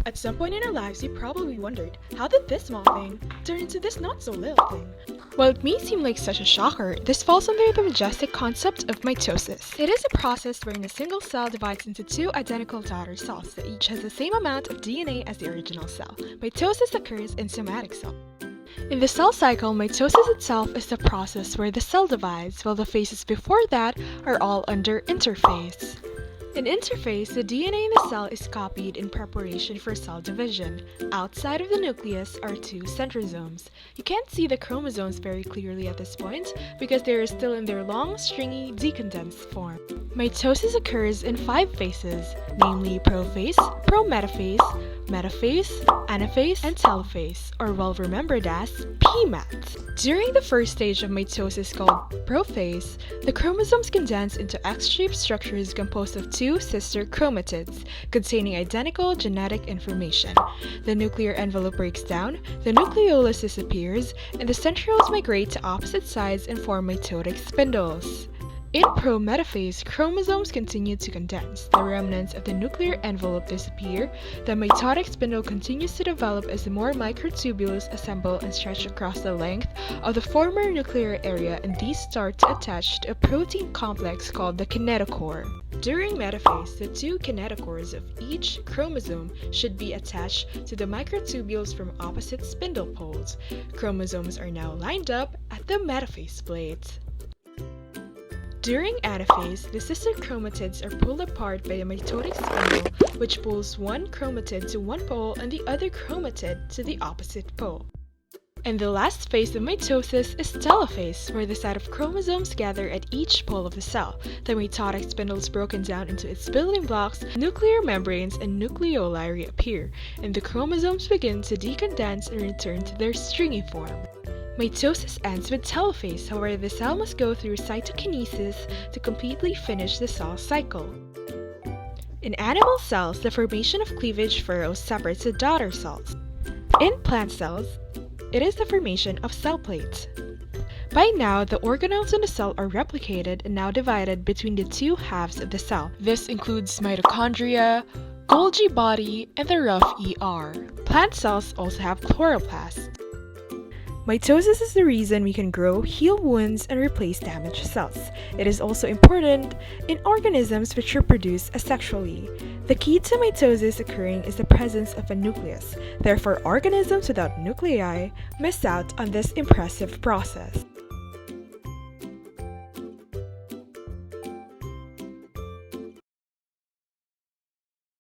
At some point in our lives, we probably wondered, how did this small thing turn into this not-so-little thing? While it may seem like such a shocker, this falls under the majestic concept of mitosis. It is a process wherein a single cell divides into two identical daughter cells that each has the same amount of DNA as the original cell. Mitosis occurs in somatic cells. In the cell cycle, mitosis itself is the process where the cell divides, while the phases before that are all under interphase. In interphase, the DNA in the cell is copied in preparation for cell division. Outside of the nucleus are two centrosomes. You can't see the chromosomes very clearly at this point because they are still in their long, stringy, decondensed form. Mitosis occurs in 5 phases, namely prophase, prometaphase, metaphase, anaphase, and telophase, or well remembered as PMAT. During the first stage of mitosis called prophase, the chromosomes condense into X-shaped structures composed of 2 sister chromatids containing identical genetic information. The nuclear envelope breaks down, the nucleolus disappears, and the centrioles migrate to opposite sides and form mitotic spindles. In prometaphase, chromosomes continue to condense. The remnants of the nuclear envelope disappear. The mitotic spindle continues to develop as more microtubules assemble and stretch across the length of the former nuclear area, and these start to attach to a protein complex called the kinetochore. During metaphase, the 2 kinetochores of each chromosome should be attached to the microtubules from opposite spindle poles. Chromosomes are now lined up at the metaphase plate. During anaphase, the sister chromatids are pulled apart by a mitotic spindle, which pulls one chromatid to one pole and the other chromatid to the opposite pole. And the last phase of mitosis is telophase, where the set of chromosomes gather at each pole of the cell. The mitotic spindle is broken down into its building blocks, nuclear membranes and nucleoli reappear, and the chromosomes begin to decondense and return to their stringy form. Mitosis ends with telophase, however the cell must go through cytokinesis to completely finish the cell cycle. In animal cells, the formation of cleavage furrows separates the daughter cells. In plant cells, it is the formation of cell plates. By now, the organelles in the cell are replicated and now divided between the 2 halves of the cell. This includes mitochondria, Golgi body, and the rough ER. Plant cells also have chloroplasts. Mitosis is the reason we can grow, heal wounds, and replace damaged cells. It is also important in organisms which reproduce asexually. The key to mitosis occurring is the presence of a nucleus. Therefore, organisms without nuclei miss out on this impressive process.